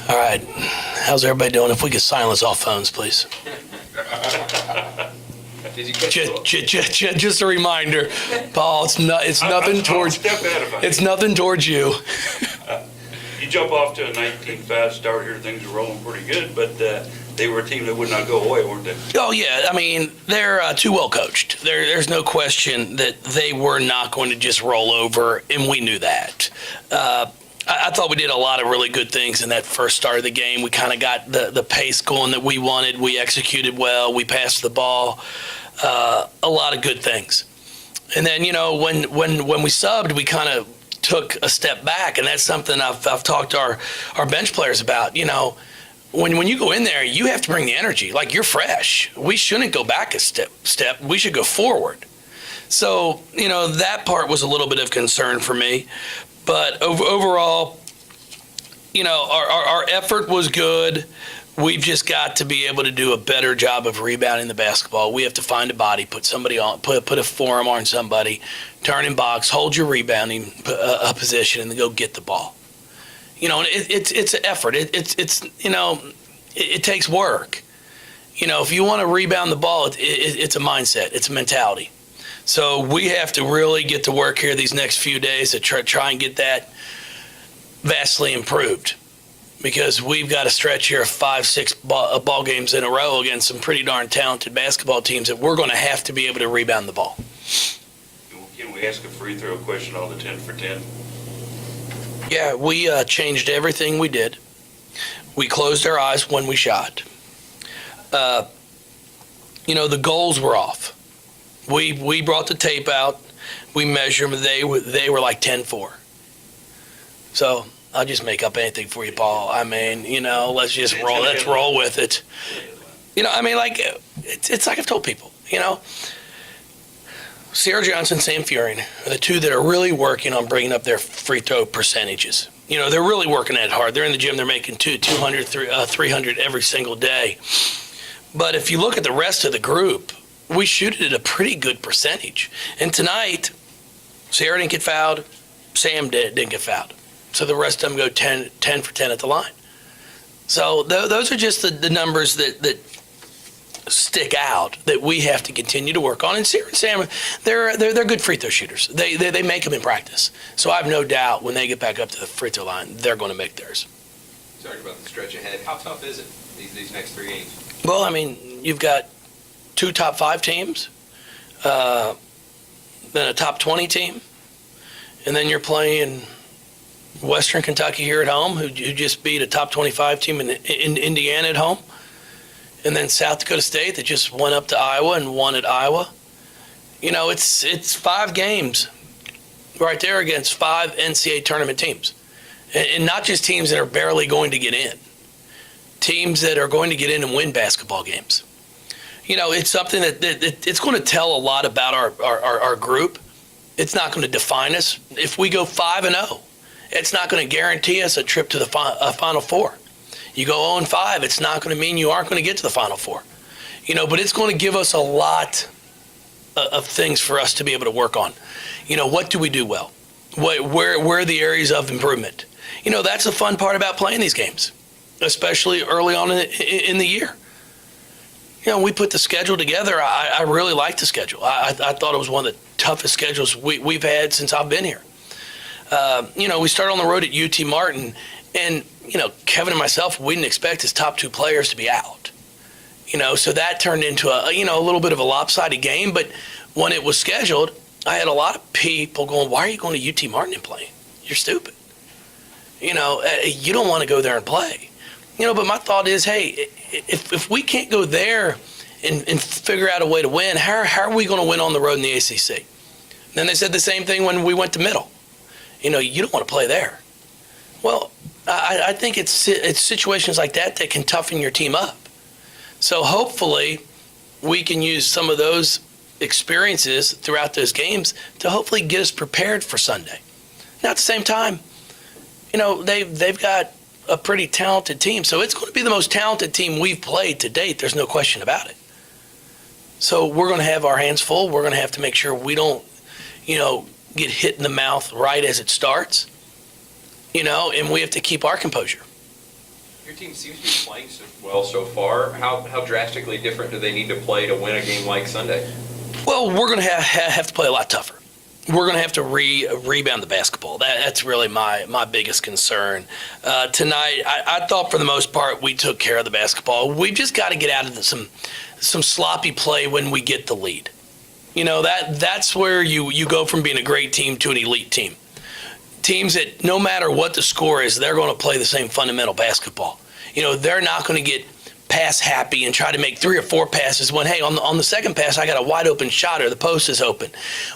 All right. How's everybody doing? If we could silence all phones, please. Did you catch it? Just a reminder, Paul. It's nothing towards. It's nothing towards you. You jump off to a 19-5 start here, things are rolling pretty good, but they were a team that would not go away, weren't they? Oh, yeah. I mean, they're too well coached. There's no question that they were not going to just roll over, and we knew that. I thought we did a lot of really good things in that first start of the game. We kind of got the pace going that we wanted. We executed well. We passed the ball. A lot of good things. And then, when we subbed, we kind of took a step back, and that's something I've talked to our bench players about. When you go in there, you have to bring the energy. Like, you're fresh. We shouldn't go back a step. We should go forward. So, that part was a little bit of concern for me. But overall, our effort was good. We've just got to be able to do a better job of rebounding the basketball. We have to find a body, put somebody on, put a forearm on somebody, turn in box, hold your rebounding position, and then go get the ball. It's an effort. It takes work. If you want to rebound the ball, it's a mindset. It's a mentality. So we have to really get to work here these next few days to try and get that vastly improved, because we've got a stretch here of 5-6 ball games in a row against some pretty darn talented basketball teams that we're going to have to be able to rebound the ball. Can we ask a free throw question on the 10 for 10? Yeah, we changed everything we did. We closed our eyes when we shot. The goals were off. We brought the tape out. We measured them. They were like 10-4. So I'll just make up anything for you, Paul. I mean, let's just roll. Let's roll with it. It's like I've told people. Sierra Johnson, Sam Furing are the two that are really working on bringing up their free throw percentages. They're really working at it hard. They're in the gym. They're making 200, 300 every single day. But if you look at the rest of the group, we shoot it at a pretty good percentage. And tonight, Sierra didn't get fouled. Sam didn't get fouled. So the rest of them go 10 for 10 at the line. So those are just the numbers that stick out that we have to continue to work on. And Sierra and Sam, they're good free throw shooters. They make them in practice. So I have no doubt when they get back up to the free throw line, they're going to make theirs. Talking about the stretch ahead, how tough is it, these next 3 games? Well, I mean, you've got 2 top 5 teams, then a top 20 team, and then you're playing Western Kentucky here at home, who just beat a top 25 team in Indiana at home, and then South Dakota State that just went up to Iowa and won at Iowa. It's 5 games right there against 5 NCAA tournament teams, and not just teams that are barely going to get in, teams that are going to get in and win basketball games. It's something that it's going to tell a lot about our group. It's not going to define us. If we go 5-0, it's not going to guarantee us a trip to the Final Four. You go 0-5, it's not going to mean you aren't going to get to the Final Four. But it's going to give us a lot of things for us to be able to work on. What do we do well? Where are the areas of improvement? That's the fun part about playing these games, especially early on in the year. We put the schedule together. I really like the schedule. I thought it was one of the toughest schedules we've had since I've been here. We started on the road at UT Martin, and, Kevin and myself, we didn't expect his top 2 players to be out. So that turned into a little bit of a lopsided game. But when it was scheduled, I had a lot of people going, why are you going to UT Martin and playing? You're stupid. You don't want to go there and play. But my thought is, hey, if we can't go there and figure out a way to win, how are we going to win on the road in the ACC? And then they said the same thing when we went to Middle. You don't want to play there. Well, I think it's situations like that can toughen your team up. So hopefully we can use some of those experiences throughout those games to hopefully get us prepared for Sunday. Now at the same time, they've got a pretty talented team. So it's going to be the most talented team we've played to date. There's no question about it. So we're going to have our hands full. We're going to have to make sure we don't, get hit in the mouth right as it starts, and we have to keep our composure. Your team seems to be playing so well so far. How drastically different do they need to play to win a game like Sunday? Well, we're going to have to play a lot tougher. We're going to have to rebound the basketball. That's really my biggest concern. Tonight, I thought for the most part we took care of the basketball. We've just got to get out of some sloppy play when we get the lead. That's where you go from being a great team to an elite team. Teams that no matter what the score is, they're going to play the same fundamental basketball. They're not going to get pass happy and try to make 3 or 4 passes when, hey, on the second pass, I got a wide open shot or the post is open.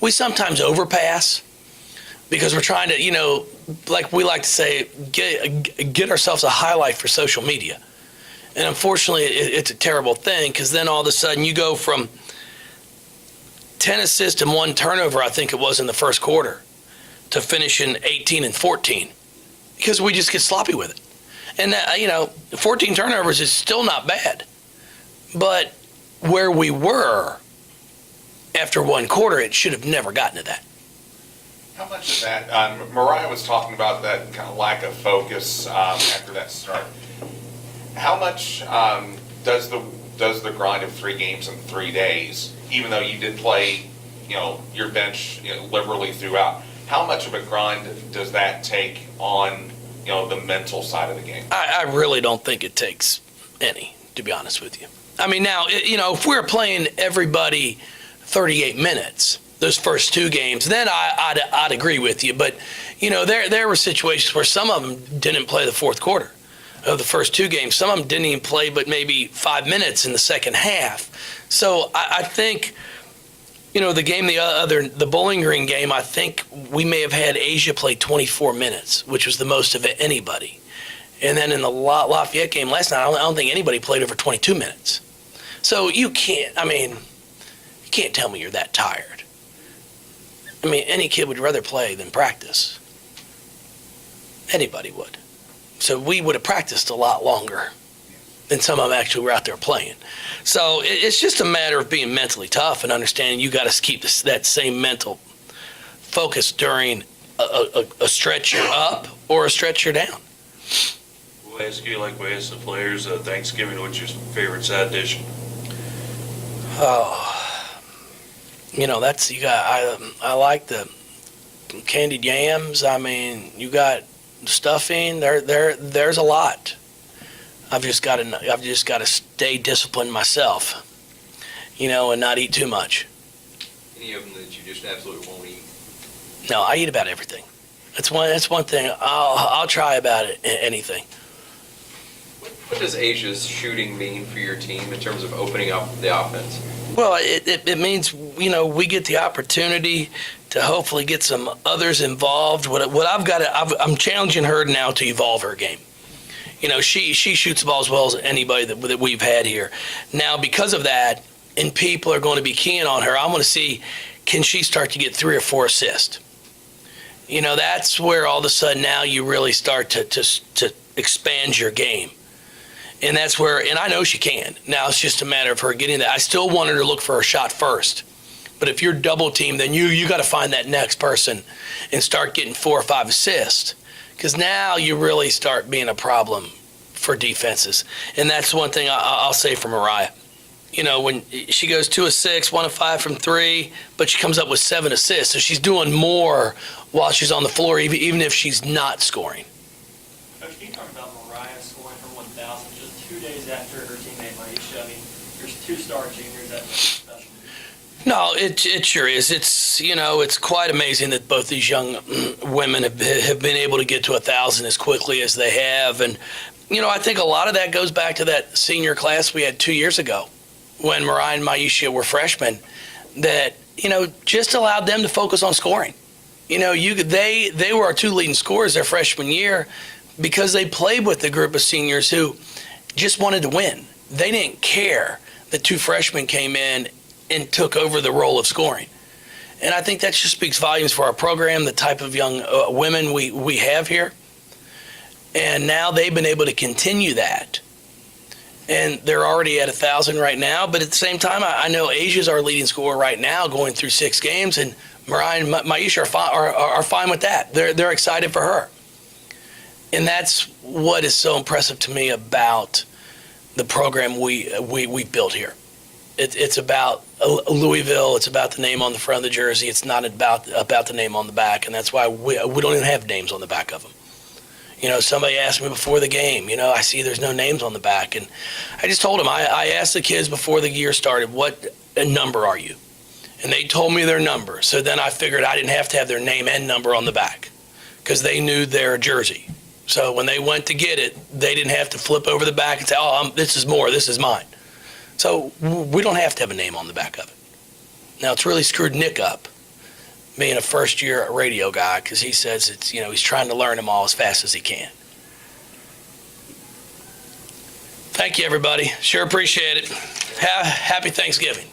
We sometimes overpass because we're trying to, like we like to say, get ourselves a highlight for social media. And unfortunately, it's a terrible thing because then all of a sudden you go from 10 assists and 1 turnover, I think it was in the first quarter, to finishing 18 and 14 because we just get sloppy with it. And, 14 turnovers is still not bad. But where we were after 1 quarter, it should have never gotten to that. How much of that, Mariah was talking about that kind of lack of focus after that start. How much does the grind of 3 games in 3 days, even though you did play, your bench liberally throughout, how much of a grind does that take on the mental side of the game? I really don't think it takes any, to be honest with you. I mean, now, if we're playing everybody 38 minutes, those first 2 games, then I'd agree with you. But, there were situations where some of them didn't play the fourth quarter of the first 2 games. Some of them didn't even play but maybe 5 minutes in the second half. So I think, the game, the Bowling Green game, I think we may have had Asia play 24 minutes, which was the most of anybody. And then in the Lafayette game last night, I don't think anybody played over 22 minutes. So you can't tell me you're that tired. I mean, any kid would rather play than practice. Anybody would. So we would have practiced a lot longer than some of them actually were out there playing. So it's just a matter of being mentally tough and understanding you got to keep that same mental focus during a stretch you're up or a stretch you're down. We'll ask you, like we ask the players, Thanksgiving, what's your favorite side dish? Oh, I like the candied yams. I mean, you got stuffing. There's a lot. I've just got to stay disciplined myself, and not eat too much. Any of them that you just absolutely won't eat? No, I eat about everything. That's one thing. I'll try about anything. What does Asia's shooting mean for your team in terms of opening up the offense? Well, it means, we get the opportunity to hopefully get some others involved. I'm challenging her now to evolve her game. She shoots the ball as well as anybody that we've had here. Now, because of that, and people are going to be keying on her, I'm going to see, can she start to get 3 or 4 assists? That's where all of a sudden now you really start to expand your game. And that's where, and I know she can. Now it's just a matter of her getting that. I still want her to look for her shot first. But if you're double teamed, then you got to find that next person and start getting 4 or 5 assists. Because now you really start being a problem for defenses. And that's one thing I'll say for Mariah. When she goes 2 of 6, 1 of 5 from 3, but she comes up with 7 assists. So she's doing more while she's on the floor, even if she's not scoring. Coach, can you talk about Mariah scoring her 1,000 just 2 days after her teammate Maisha? I mean, there's 2 star juniors. That's special. No, it sure is. It's quite amazing that both these young women have been able to get to 1,000 as quickly as they have. And, I think a lot of that goes back to that senior class we had 2 years ago when Mariah and Maisha were freshmen that, just allowed them to focus on scoring. They were our 2 leading scorers their freshman year because they played with a group of seniors who just wanted to win. They didn't care that 2 freshmen came in and took over the role of scoring. And I think that just speaks volumes for our program, the type of young women we have here. And now they've been able to continue that. And they're already at 1,000 right now. But at the same time, I know Asia's our leading scorer right now going through 6 games. And Mariah and Maisha are fine with that. They're excited for her. And that's what is so impressive to me about the program we built here. It's about Louisville. It's about the name on the front of the jersey. It's not about the name on the back, and that's why we don't even have names on the back of them. You know, somebody asked me before the game, you know, I see there's no names on the back, and I just told them, I asked the kids before the year started, what number are you? And they told me their number. So then I figured I didn't have to have their name and number on the back because they knew their jersey. So when they went to get it, they didn't have to flip over the back and say, oh, this is more, this is mine. So we don't have to have a name on the back of it. Now, it's really screwed Nick up, being a first-year radio guy, because he says it's, you know, he's trying to learn them all as fast as he can. Thank you, everybody. Sure appreciate it. Happy Thanksgiving.